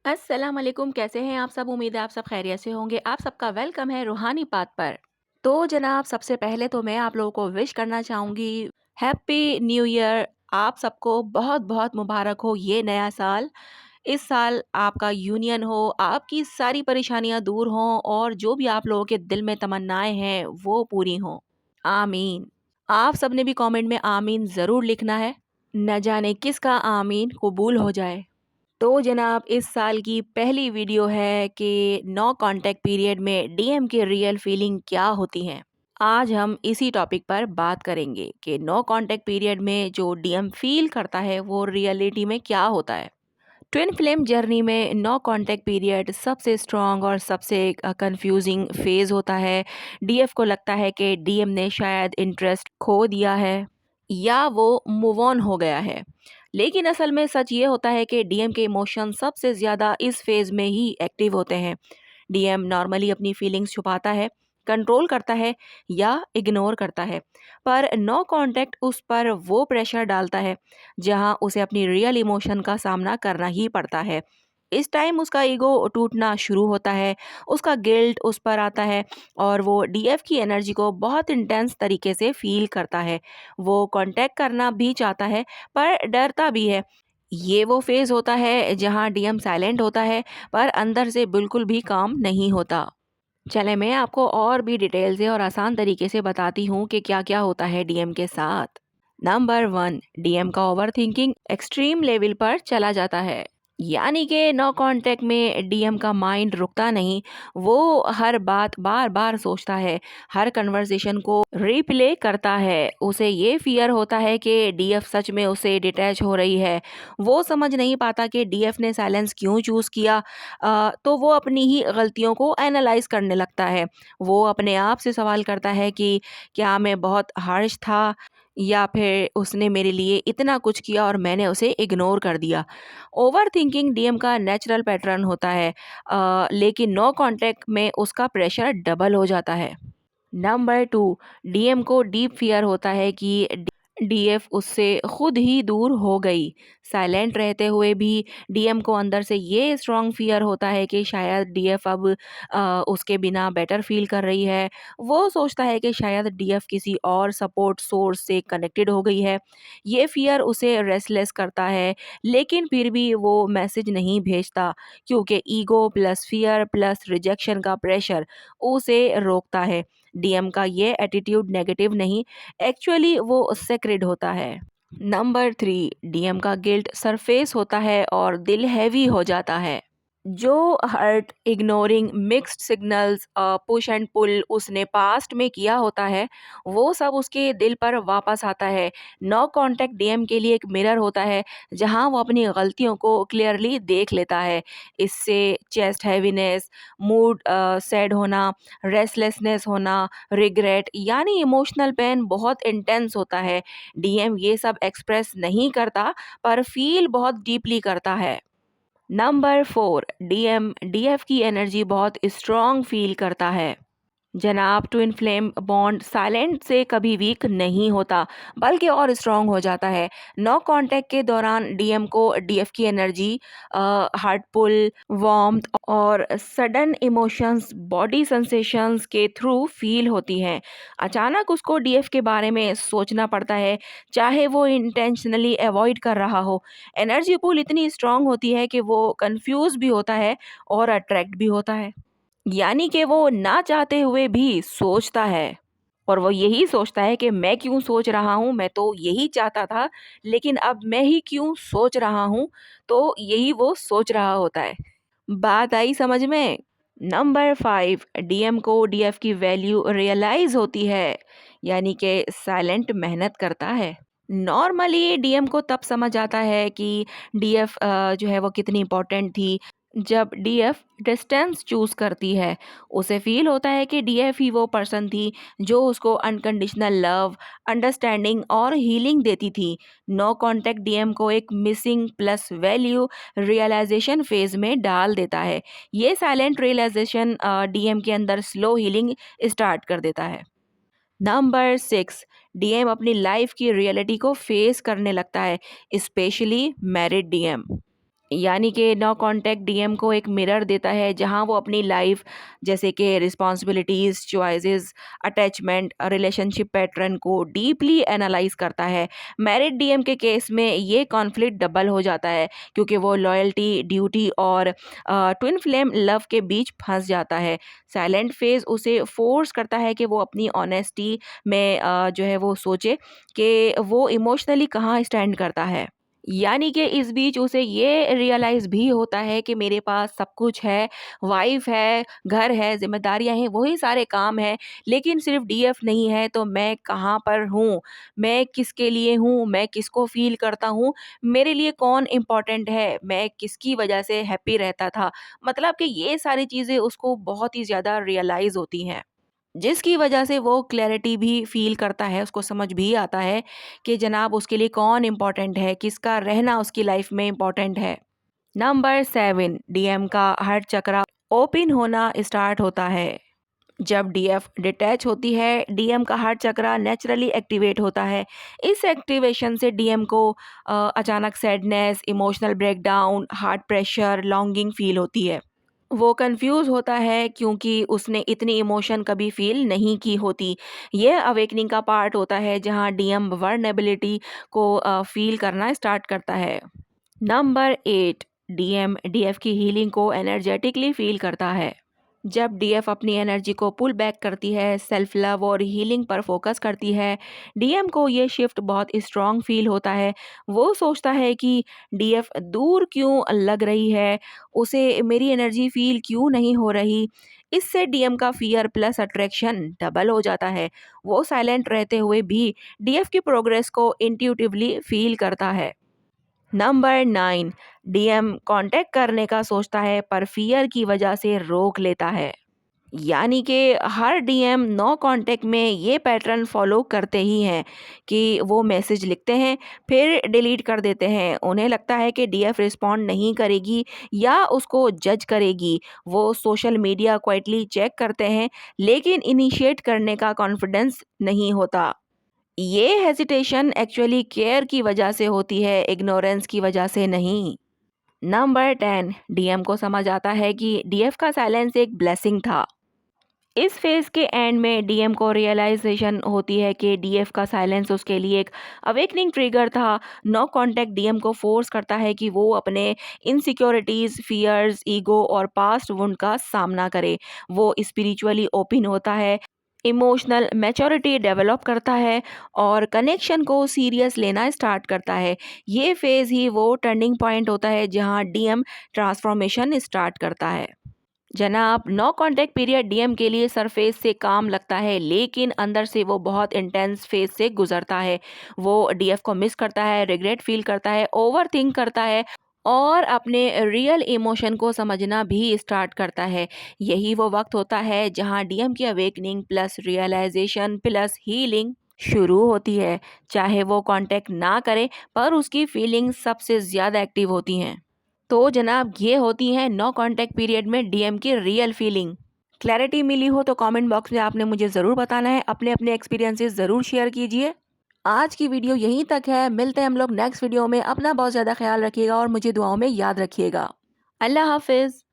अस्सलाम वालेकुम, कैसे हैं आप सब? उम्मीद है आप सब खैरियत से होंगे। आप सबका वेलकम है रूहानी बात पर। तो जनाब, सबसे पहले तो मैं आप लोगों को विश करना चाहूँगी हैप्पी न्यू ईयर। आप सबको बहुत-बहुत मुबारक हो ये नया साल। इस साल आपका यूनियन हो, आपकी सारी परेशानियाँ दूर हों और जो भी आप लोगों के दिल में तमन्नाएँ हैं वो पूरी हों। आमीन। आप सबने भी कमेंट में आमीन ज़रूर लिखना है। न जाने किसका आमीन कबूल हो जाए। तो जनाब, इस साल की पहली वीडियो है कि नो कांटेक्ट पीरियड में डीएम की रियल फीलिंग क्या होती हैं। आज हम इसी टॉपिक पर बात करेंगे कि नो कांटेक्ट पीरियड में जो डीएम फील करता है वो रियलिटी में क्या होता है। ट्विन फ्लेम जर्नी में नो कांटेक्ट पीरियड सबसे स्ट्रॉन्ग और सबसे कंफ्यूजिंग फेज होता है। डीएफ को लगता है कि डीएम ने शायद इंटरेस्ट खो दिया है या वो मूव ऑन हो गया है। लेकिन असल में सच ये होता है कि डीएम के इमोशन सबसे ज़्यादा इस फेज में ही एक्टिव होते हैं। डीएम नॉर्मली अपनी फीलिंग्स छुपाता है, कंट्रोल करता है या इग्नोर करता है, पर नो कांटेक्ट उस पर वो प्रेशर डालता है जहां उसे अपनी रियल इमोशन का सामना करना ही पड़ता है। इस टाइम उसका ईगो टूटना शुरू होता है, उसका गिल्ट उस पर आता है और वो डीएफ की एनर्जी को बहुत इंटेंस तरीके से फील करता है। वो कांटेक्ट करना भी चाहता है पर डरता भी है। ये वो फेज होता है जहां डीएम साइलेंट होता है पर अंदर से बिल्कुल भी काम नहीं होता। चले मैं आपको और भी डिटेल से और आसान तरीके से बताती हूँ कि क्या क्या होता है डीएम के साथ। नंबर 1, डीएम का ओवर थिंकिंग एक्सट्रीम लेवल पर चला जाता है। यानी कि नो कांटेक्ट में डीएम का माइंड रुकता नहीं। वो हर बात बार बार सोचता है, हर कन्वर्सेशन को रिप्ले करता है। उसे ये फियर होता है कि डीएफ सच में उसे डिटैच हो रही है। वो समझ नहीं पाता कि डीएफ ने साइलेंस क्यों चूज़ किया। तो वो अपनी ही गलतियों को एनालाइज करने लगता है। वो अपने आप से सवाल करता है कि क्या मैं बहुत हार्श था या फिर उसने मेरे लिए इतना कुछ किया और मैंने उसे इग्नोर कर दिया। ओवर थिंकिंग डीएम का नेचुरल पैटर्न होता है, लेकिन नो कांटेक्ट में उसका प्रेशर डबल हो जाता है। नंबर 2, डीएम को डीप फियर होता है कि डीएफ उससे खुद ही दूर हो गई। साइलेंट रहते हुए भी डीएम को अंदर से ये स्ट्रांग फियर होता है कि शायद डीएफ अब उसके बिना बेटर फील कर रही है। वो सोचता है कि शायद डीएफ किसी और सपोर्ट सोर्स से कनेक्टेड हो गई है। ये फियर उसे रेस्टलेस करता है, लेकिन फिर भी वो मैसेज नहीं भेजता क्योंकि ego plus fear plus rejection का प्रेशर उसे रोकता है। डीएम का ये एटीट्यूड नेगेटिव नहीं, एक्चुअली वो सेक्रेड होता है। नंबर 3, डीएम का गिल्ट सरफेस होता है और दिल हैवी हो जाता है। जो hurt, ignoring, mixed signals, push and pull उसने पास्ट में किया होता है, वो सब उसके दिल पर वापस आता है। नो कांटेक्ट डीएम के लिए एक मिरर होता है जहां वो अपनी गलतियों को क्लियरली देख लेता है। इससे चेस्ट हैवीनेस, मूड सैड होना, रेस्टलेसनेस होना, रिग्रेट यानी इमोशनल पेन बहुत इंटेंस होता है। डीएम ये सब एक्सप्रेस नहीं करता पर फील बहुत डीपली करता है। नंबर 4, डीएम डीएफ की एनर्जी बहुत स्ट्रॉन्ग फील करता है। जनाब, ट्विन फ्लेम बॉन्ड साइलेंट से कभी वीक नहीं होता बल्कि और स्ट्रांग हो जाता है। नो कांटेक्ट के दौरान डीएम को डीएफ की एनर्जी, हार्ट पुल, वार्मथ और सडन इमोशंस बॉडी सेंसेशंस के थ्रू फील होती हैं। अचानक उसको डीएफ के बारे में सोचना पड़ता है, चाहे वो इंटेंशनली अवॉइड कर रहा हो। एनर्जी पुल इतनी स्ट्रांग होती है कि वो कंफ्यूज भी होता है और अट्रैक्ट भी होता है। यानी कि वो ना चाहते हुए भी सोचता है और वो यही सोचता है कि मैं क्यों सोच रहा हूँ, मैं तो यही चाहता था, लेकिन अब मैं ही क्यों सोच रहा हूँ, तो यही वो सोच रहा होता है। बात आई समझ में? नंबर 5, डीएम को डीएफ की वैल्यू रियलाइज होती है, यानी कि साइलेंट मेहनत करता है। नॉर्मली डीएम को तब समझ आता है कि डीएफ जो है वो कितनी इम्पोर्टेंट थी जब डीएफ डिस्टेंस चूज करती है। उसे फील होता है कि डीएफ ही वो पर्सन थी जो उसको अनकंडीशनल लव, अंडरस्टैंडिंग और हीलिंग देती थी। नो कांटेक्ट डीएम को एक missing plus value realisation phase में डाल देता है। ये साइलेंट रियलाइजेशन डीएम के अंदर स्लो हीलिंग स्टार्ट कर देता है। नंबर 6, डीएम अपनी लाइफ की रियलिटी को फेस करने लगता है, स्पेशली मैरिड डीएम। यानी कि नो कॉन्टैक्ट डीएम को एक मिरर देता है जहां वो अपनी लाइफ जैसे कि responsibilities, choices, attachment, relationship pattern को डीपली एनालाइज करता है। मैरिड डीएम के केस में ये कॉन्फ्लिक्ट डबल हो जाता है क्योंकि वो लॉयल्टी, ड्यूटी और ट्विन फ्लेम लव के बीच फंस जाता है। साइलेंट फेज उसे फोर्स करता है कि वो अपनी ऑनेस्टी में जो है वो सोचे कि वो इमोशनली कहाँ स्टैंड करता है। यानी कि इस बीच उसे ये रियलाइज़ भी होता है कि मेरे पास सब कुछ है, वाइफ़ है, घर है, ज़िम्मेदारियाँ हैं, वही सारे काम हैं, लेकिन सिर्फ़ डीएफ नहीं है तो मैं कहाँ पर हूँ? मैं किसके लिए हूँ? मैं किसको फ़ील करता हूँ? मेरे लिए कौन इम्पोर्टेंट है? मैं किसकी वजह से हैप्पी रहता था? मतलब कि ये सारी चीज़ें उसको बहुत ही ज़्यादा रियलाइज़ होती हैं। जिसकी वजह से वो क्लैरिटी भी फ़ील करता है, उसको समझ भी आता है कि जनाब उसके लिए कौन इम्पोर्टेंट है, किसका रहना उसकी लाइफ में इम्पोर्टेंट है। नंबर 7, डीएम का हार्ट चक्रा ओपन होना स्टार्ट होता है। जब डीएफ डिटैच होती है, डीएम का हार्ट चक्रा नेचुरली एक्टिवेट होता है। इस एक्टिवेशन से डीएम को अचानक sadness, emotional breakdown, heart pressure, longing feel होती है। वो कंफ्यूज होता है क्योंकि उसने इतनी इमोशन कभी फील नहीं की होती। ये अवेकनिंग का पार्ट होता है जहाँ डीएम वर्नेबिलिटी को फील करना स्टार्ट करता है। नंबर 8, डीएम डीएफ की हीलिंग को एनर्जेटिकली फील करता है। जब डीएफ अपनी एनर्जी को पुल बैक करती है, सेल्फ लव और हीलिंग पर फोकस करती है, डीएम को ये शिफ्ट बहुत स्ट्रांग फील होता है। वो सोचता है कि डीएफ दूर क्यों लग रही है, उसे मेरी एनर्जी फील क्यों नहीं हो रही। इससे डीएम का फियर प्लस अट्रैक्शन डबल हो जाता है। वो साइलेंट रहते हुए भी डीएफ की प्रोग्रेस को इंट्यूटिवली फील करता है। नंबर 9, डीएम कांटेक्ट करने का सोचता है पर फियर की वजह से रोक लेता है। यानी कि हर डीएम नो कांटेक्ट में ये पैटर्न फॉलो करते ही हैं कि वो मैसेज लिखते हैं फिर डिलीट कर देते हैं। उन्हें लगता है कि डीएफ रिस्पॉन्ड नहीं करेगी या उसको जज करेगी। वो सोशल मीडिया क्वाइटली चेक करते हैं लेकिन इनिशिएट करने का कॉन्फिडेंस नहीं होता। ये हेजिटेशन एक्चुअली केयर की वजह से होती है, इग्नोरेंस की वजह से नहीं। नंबर 10, डीएम को समझ आता है कि डीएफ का साइलेंस एक ब्लेसिंग था। इस फेज के एंड में डीएम को रियलाइजेशन होती है कि डीएफ का साइलेंस उसके लिए एक अवेकनिंग ट्रिगर था। नो कांटेक्ट डीएम को फोर्स करता है कि वो अपने इनसिक्योरिटीज, फियर्स, ईगो और पास्ट वुंड का सामना करे। वो स्पिरिचुअली ओपन होता है, इमोशनल मैच्योरिटी डेवलप करता है और कनेक्शन को सीरियस लेना स्टार्ट करता है। ये फेज ही वो टर्निंग पॉइंट होता है जहाँ डीएम ट्रांसफॉर्मेशन स्टार्ट करता है। जनाब नो कांटेक्ट पीरियड डीएम के लिए सरफेस से काम लगता है लेकिन अंदर से वो बहुत इंटेंस फेज से गुजरता है। वो डीएफ को मिस करता है, रिग्रेट फील करता है, ओवर थिंक करता है और अपने रियल इमोशन को समझना भी स्टार्ट करता है। यही वो वक्त होता है जहां डीएम की awakening plus realisation plus healing शुरू होती है। चाहे वो कांटेक्ट ना करे पर उसकी फीलिंग सबसे ज़्यादा एक्टिव होती हैं। तो जनाब ये होती हैं नो कांटेक्ट पीरियड में डीएम की रियल फीलिंग। क्लैरिटी मिली हो तो कमेंट बॉक्स में आपने मुझे ज़रूर बताना है, अपने अपने एक्सपीरियंसेस ज़रूर शेयर कीजिए। आज की वीडियो यहीं तक है, मिलते हैं हम लोग नेक्स्ट वीडियो में। अपना बहुत ज़्यादा ख्याल रखिएगा और मुझे दुआओं में याद रखिएगा। अल्लाह हाफिज़।